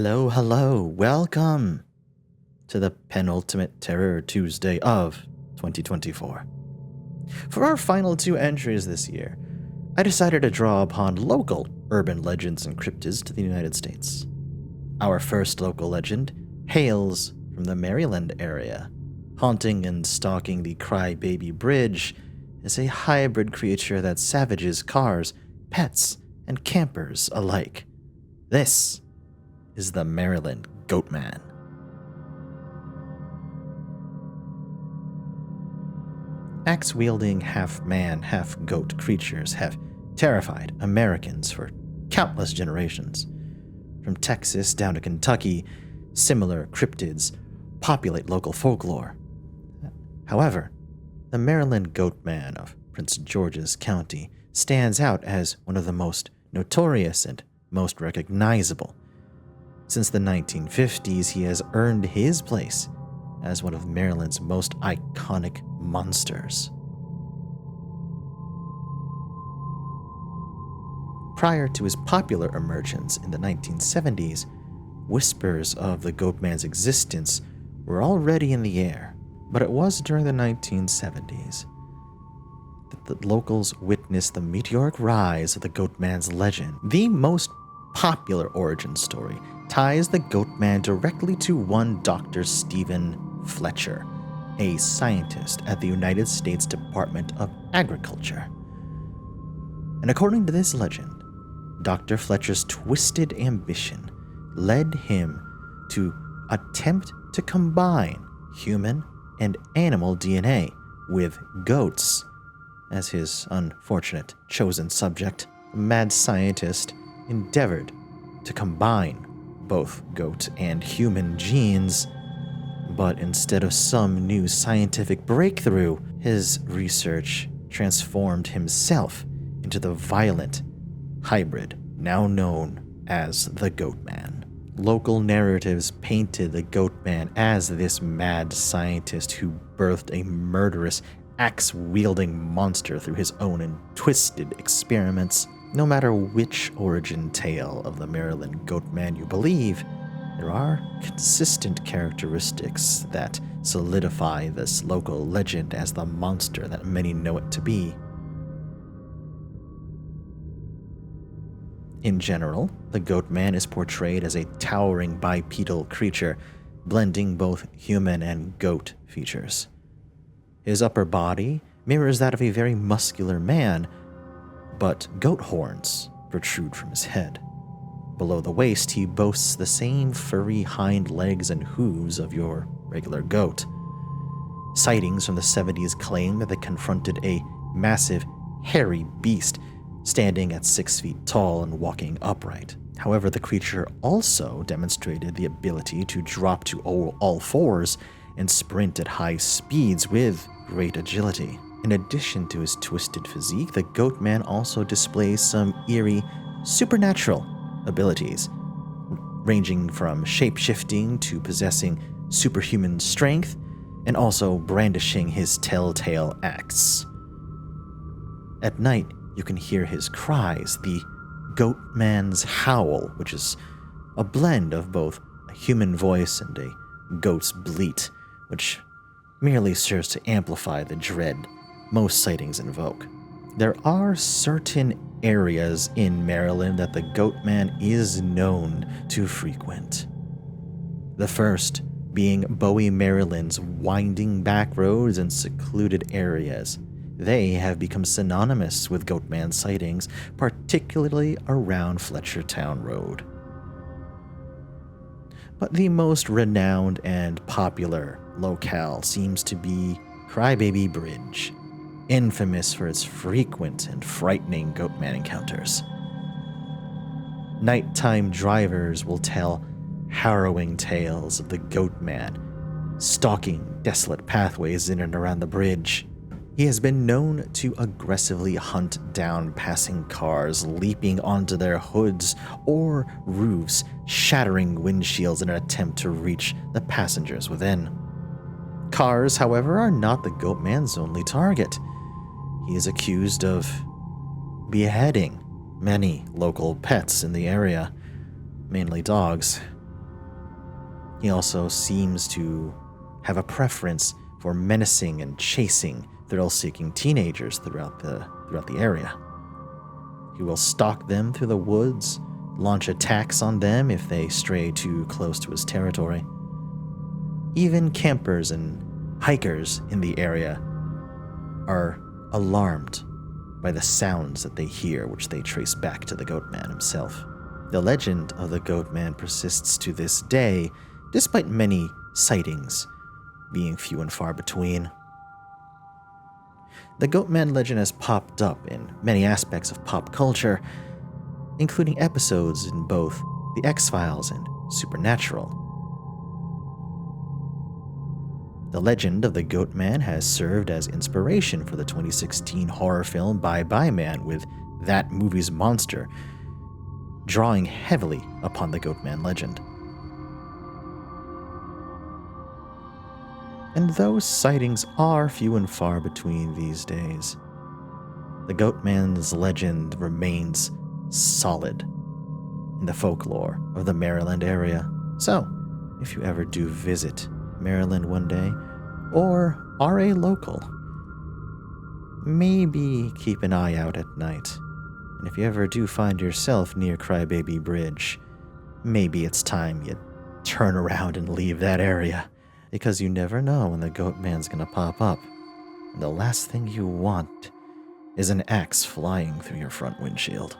Hello, hello, welcome to the penultimate Terror Tuesday of 2024. For our final two entries this year, I decided to draw upon local urban legends and cryptids to the United States. Our first local legend hails from the Maryland area. Haunting and stalking the Crybaby Bridge is a hybrid creature that savages cars, pets, and campers alike. This is the Maryland Goatman. Axe-wielding half-man, half-goat creatures have terrified Americans for countless generations. From Texas down to Kentucky, similar cryptids populate local folklore. However, the Maryland Goatman of Prince George's County stands out as one of the most notorious and most recognizable. Since the 1950s, he has earned his place as one of Maryland's most iconic monsters. Prior to his popular emergence in the 1970s, whispers of the Goatman's existence were already in the air, but it was during the 1970s that the locals witnessed the meteoric rise of the Goatman's legend. The most popular origin story ties the Goatman directly to one Dr. Stephen Fletcher, a scientist at the United States Department of Agriculture. And according to this legend, Dr. Fletcher's twisted ambition led him to attempt to combine human and animal DNA with goats. As his unfortunate chosen subject, the mad scientist endeavored to combine both goat and human genes, but instead of some new scientific breakthrough, his research transformed himself into the violent hybrid now known as the Goatman. Local narratives painted the Goatman as this mad scientist who birthed a murderous, axe-wielding monster through his own and twisted experiments. No matter which origin tale of the Maryland Goatman you believe, there are consistent characteristics that solidify this local legend as the monster that many know it to be. In general, the Goatman is portrayed as a towering bipedal creature, blending both human and goat features. His upper body mirrors that of a very muscular man, but goat horns protrude from his head. Below the waist, he boasts the same furry hind legs and hooves of your regular goat. Sightings from the 70s claim that they confronted a massive, hairy beast standing at 6 feet tall and walking upright. However, the creature also demonstrated the ability to drop to all fours and sprint at high speeds with great agility. In addition to his twisted physique, the Goatman also displays some eerie, supernatural abilities, ranging from shape-shifting to possessing superhuman strength, and also brandishing his telltale axe. At night, you can hear his cries, the Goatman's howl, which is a blend of both a human voice and a goat's bleat, which merely serves to amplify the dread most sightings invoke. There are certain areas in Maryland that the Goatman is known to frequent. The first being Bowie, Maryland's winding back roads and secluded areas. They have become synonymous with Goatman sightings, particularly around Fletchertown Road. But the most renowned and popular locale seems to be Crybaby Bridge, infamous for its frequent and frightening Goatman encounters. Nighttime drivers will tell harrowing tales of the Goatman stalking desolate pathways in and around the bridge. He has been known to aggressively hunt down passing cars, leaping onto their hoods or roofs, shattering windshields in an attempt to reach the passengers within. Cars, however, are not the Goatman's only target. He is accused of beheading many local pets in the area, mainly dogs. He also seems to have a preference for menacing and chasing thrill-seeking teenagers throughout the area. He will stalk them through the woods, launch attacks on them if they stray too close to his territory. Even campers and hikers in the area are alarmed by the sounds that they hear, which they trace back to the Goatman himself. The legend of the Goatman persists to this day, despite many sightings being few and far between. The Goatman legend has popped up in many aspects of pop culture, including episodes in both The X-Files and Supernatural. The legend of the Goatman has served as inspiration for the 2016 horror film Bye Bye Man, with that movie's monster drawing heavily upon the Goatman legend. And those sightings are few and far between these days. The Goatman's legend remains solid in the folklore of the Maryland area. So, if you ever do visit Maryland one day, or are a local, maybe keep an eye out at night. And if you ever do find yourself near Crybaby Bridge, maybe it's time you turn around and leave that area, because you never know when the Goatman's gonna pop up. And the last thing you want is an axe flying through your front windshield.